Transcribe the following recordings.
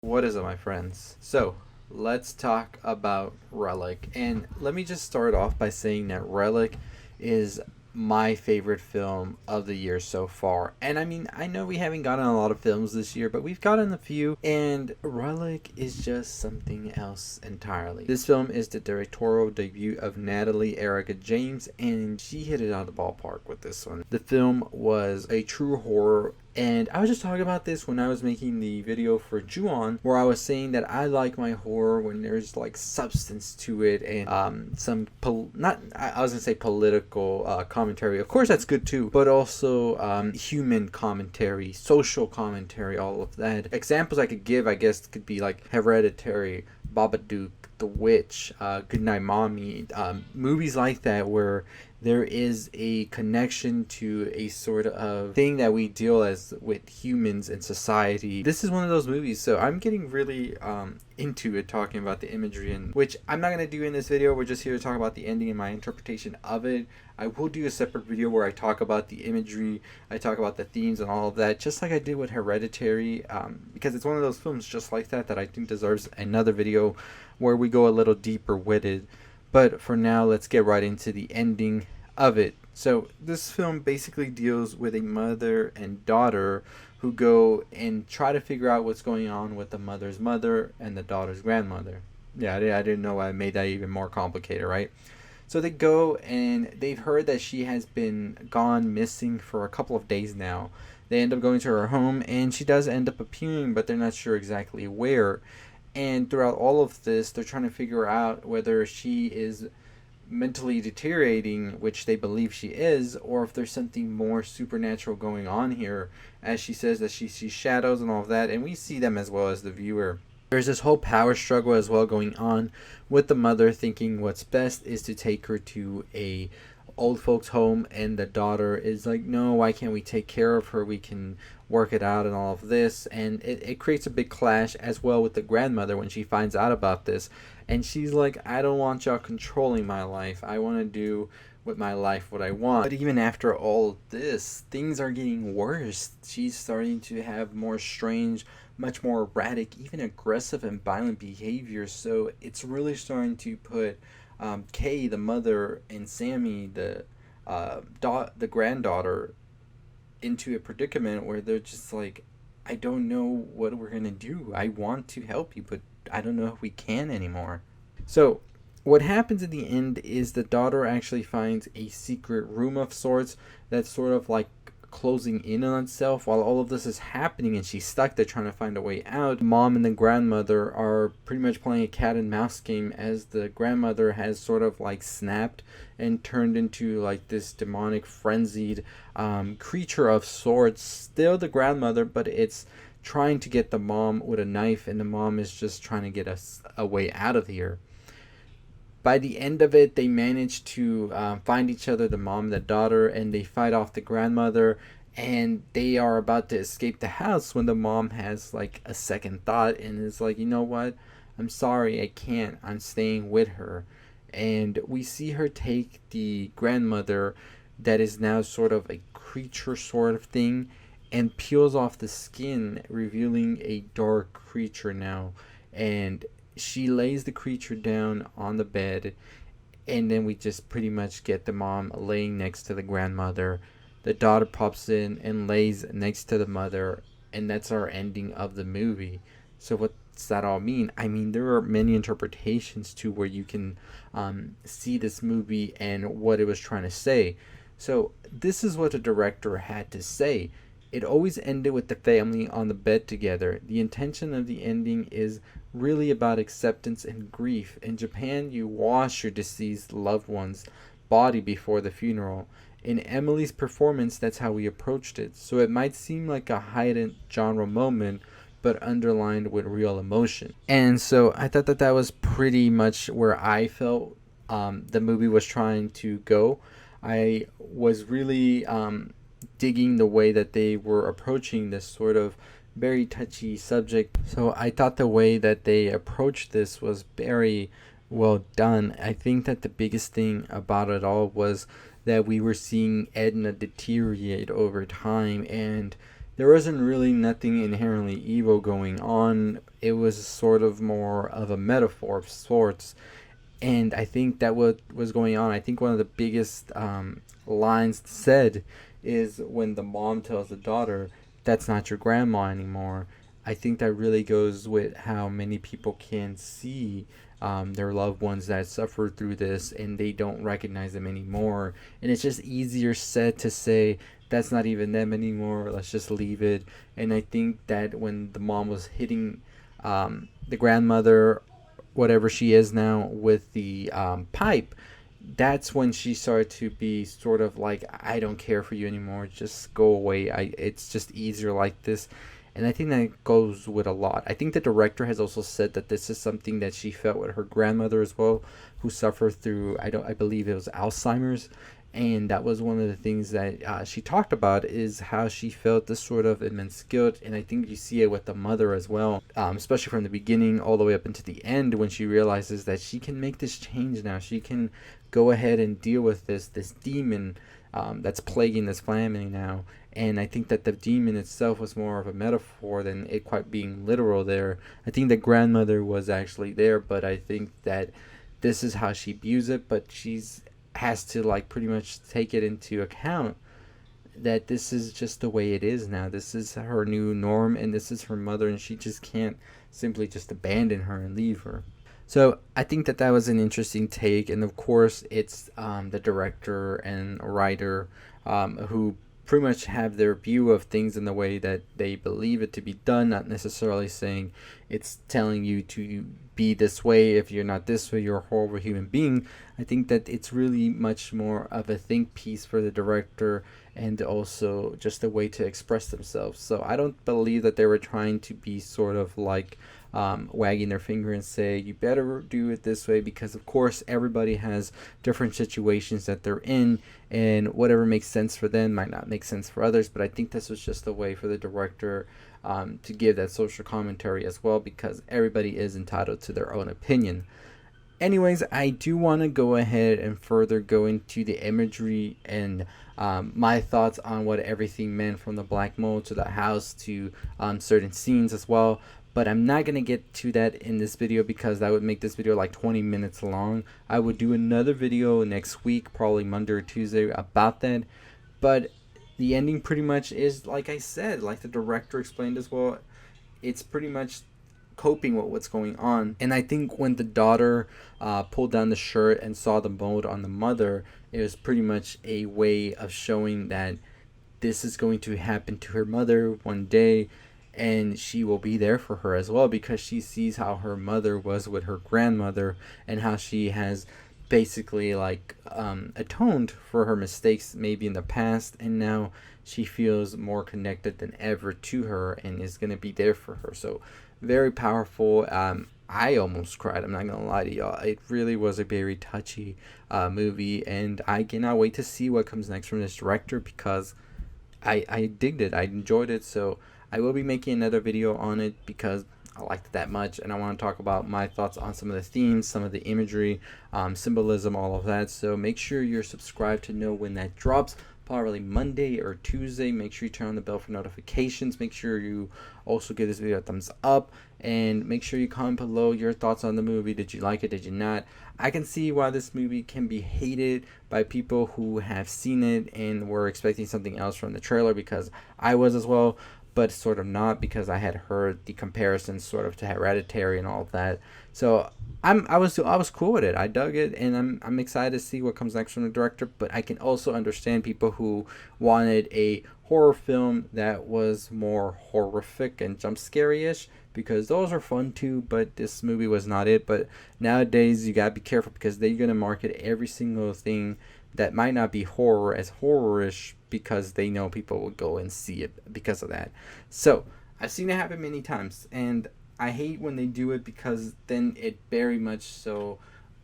What is it, my friends? So, let's talk about Relic. And let me just start off by saying that Relic is my favorite film of the year so far. And I mean, I know we haven't gotten a lot of films this year, but we've gotten a few, and Relic is just something else entirely. This film is the directorial debut of Natalie Erica James, and she hit it out of the ballpark with this one. The film was a true horror, and I was just talking about this when I was making the video for Ju-on, where I was saying that I like my horror when there's like substance to it and I was gonna say political commentary. Of course, that's good too, but also human commentary, social commentary, all of that. Examples I could give, I guess, could be like Hereditary, Babadook, The Witch, Goodnight Mommy, movies like that where there is a connection to a sort of thing that we deal as with humans and society. This is one of those movies, so I'm getting really into it, talking about the imagery, and which I'm not going to do in this video. We're just here to talk about the ending and my interpretation of it. I will do a separate video where I talk about the imagery, I talk about the themes and all of that, just like I did with Hereditary, because it's one of those films just like that I think deserves another video where we go a little deeper with it. But for now, let's get right into the ending of it. So this film basically deals with a mother and daughter who go and try to figure out what's going on with the mother's mother and the daughter's grandmother. Yeah, I didn't know I made that even more complicated, right? So they go and they've heard that she has been gone missing for a couple of days now. They end up going to her home, and she does end up appearing, but they're not sure exactly where. And throughout all of this, they're trying to figure out whether she is mentally deteriorating, which they believe she is, or if there's something more supernatural going on here, as she says that she sees shadows and all of that, and we see them as well as the viewer. There's this whole power struggle as well going on, with the mother thinking what's best is to take her to a old folks home, and the daughter is like, no, why can't we take care of her, we can work it out and all of this. And it creates a big clash as well with the grandmother when she finds out about this, and she's like, I don't want y'all controlling my life, I want to do with my life what I want. But even after all this, things are getting worse. She's starting to have more strange, much more erratic, even aggressive and violent behavior. So it's really starting to put Kay, the mother, and Sammy, the granddaughter, into a predicament where they're just like, I don't know what we're gonna do. I want to help you, but I don't know if we can anymore. So what happens in the end is the daughter actually finds a secret room of sorts that's sort of like closing in on itself while all of this is happening, and she's stuck there trying to find a way out. Mom and the grandmother are pretty much playing a cat and mouse game, as the grandmother has sort of like snapped and turned into like this demonic frenzied creature of sorts. Still the grandmother, but it's trying to get the mom with a knife, and the mom is just trying to get us a way out of here. By the end of it, they manage to find each other, the mom and the daughter, and they fight off the grandmother, and they are about to escape the house when the mom has like a second thought and is like, you know what, I'm sorry, I can't, I'm staying with her. And we see her take the grandmother, that is now sort of a creature sort of thing, and peels off the skin, revealing a dark creature now. And she lays the creature down on the bed, and then we just pretty much get the mom laying next to the grandmother. The daughter pops in and lays next to the mother, and that's our ending of the movie. So what's that all mean? I mean, there are many interpretations to where you can see this movie and what it was trying to say. So this is what the director had to say. It always ended with the family on the bed together. The intention of the ending is really about acceptance and grief. In Japan, you wash your deceased loved one's body before the funeral. In Emily's performance, that's how we approached it. So it might seem like a heightened genre moment, but underlined with real emotion. And so I thought that that was pretty much where I felt the movie was trying to go. I was really digging the way that they were approaching this sort of very touchy subject. So I thought the way that they approached this was very well done. I think that the biggest thing about it all was that we were seeing Edna deteriorate over time, and there wasn't really nothing inherently evil going on. It was sort of more of a metaphor of sorts. And I think that what was going on, I think one of the biggest lines said is when the mom tells the daughter, "That's not your grandma anymore." I think that really goes with how many people can see their loved ones that suffer through this and they don't recognize them anymore. And it's just easier said to say, "That's not even them anymore. Let's just leave it." And I think that when the mom was hitting the grandmother, whatever she is now, with the pipe, that's when she started to be sort of like, "I don't care for you anymore. Just go away. It's just easier like this." And I think that goes with a lot. I think the director has also said that this is something that she felt with her grandmother as well, who suffered through, I believe it was Alzheimer's. And that was one of the things that she talked about, is how she felt this sort of immense guilt. And I think you see it with the mother as well, especially from the beginning all the way up into the end, when she realizes that she can make this change now. She can go ahead and deal with this demon that's plaguing this family now. And I think that the demon itself was more of a metaphor than it quite being literal there. I think the grandmother was actually there, but I think that this is how she views it. But she's has to like pretty much take it into account that this is just the way it is now. This is her new norm, and this is her mother, and she just can't simply just abandon her and leave her. So I think that was an interesting take, and of course it's the director and writer who pretty much have their view of things in the way that they believe it to be done, not necessarily saying it's telling you to be this way. If you're not this way, you're a horrible human being. I think that it's really much more of a think piece for the director, and also just a way to express themselves. So I don't believe that they were trying to be sort of like wagging their finger and say, "You better do it this way," because of course everybody has different situations that they're in, and whatever makes sense for them might not make sense for others. But I think this was just a way for the director to give that social commentary as well, because everybody is entitled to their own opinion. Anyways, I do want to go ahead and further go into the imagery and my thoughts on what everything meant, from the black mold to the house to certain scenes as well. But I'm not going to get to that in this video, because that would make this video like 20 minutes long. I would do another video next week, probably Monday or Tuesday, about that. But the ending pretty much is, like I said, like the director explained as well, it's pretty much coping with what's going on. And I think when the daughter pulled down the shirt and saw the mold on the mother, it was pretty much a way of showing that this is going to happen to her mother one day, and she will be there for her as well, because she sees how her mother was with her grandmother, and how she has basically like atoned for her mistakes maybe in the past, and now she feels more connected than ever to her and is going to be there for her. So very powerful. I almost cried, I'm not gonna lie to y'all. It really was a very touchy movie, and I cannot wait to see what comes next from this director, because I digged it, I enjoyed it. So I will be making another video on it, because I liked it that much, and I want to talk about my thoughts on some of the themes, some of the imagery, symbolism, all of that. So make sure you're subscribed to know when that drops, probably Monday or Tuesday. Make sure you turn on the bell for notifications. Make sure you also give this video a thumbs up, and make sure you comment below your thoughts on the movie. Did you like it? Did you not? I can see why this movie can be hated by people who have seen it and were expecting something else from the trailer, because I was as well, but sort of not, because I had heard the comparisons sort of to Hereditary and all of that. So I was cool with it. I dug it, and I'm excited to see what comes next from the director. But I can also understand people who wanted a horror film that was more horrific and jump scary-ish, because those are fun too, but this movie was not it. But nowadays you gotta be careful, because they're gonna market every single thing that might not be horror as horror-ish, because they know people will go and see it because of that. So I've seen it happen many times, and I hate when they do it, because then it very much so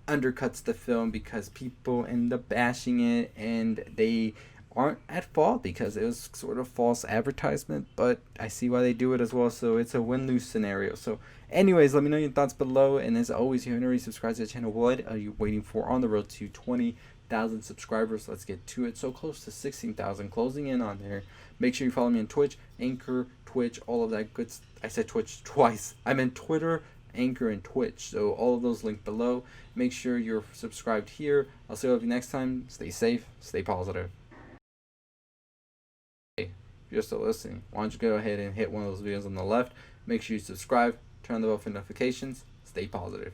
undercuts the film, because people end up bashing it, and they aren't at fault, because it was sort of false advertisement. But I see why they do it as well, so it's a win-lose scenario. So anyways, let me know your thoughts below, and as always, if you haven't already subscribed to the channel, what are you waiting for on the road to 20 15,000 subscribers. Let's get to it. So close to 16,000, closing in on there. Make sure you follow me on Twitch, Anchor, Twitch, all of that good. I said Twitch twice. I meant Twitter, Anchor, and Twitch. So all of those linked below. Make sure you're subscribed here. I'll see you next time. Stay safe, stay positive. Hey, if you're still listening, why don't you go ahead and hit one of those videos on the left. Make sure you subscribe, turn the bell for notifications. Stay positive.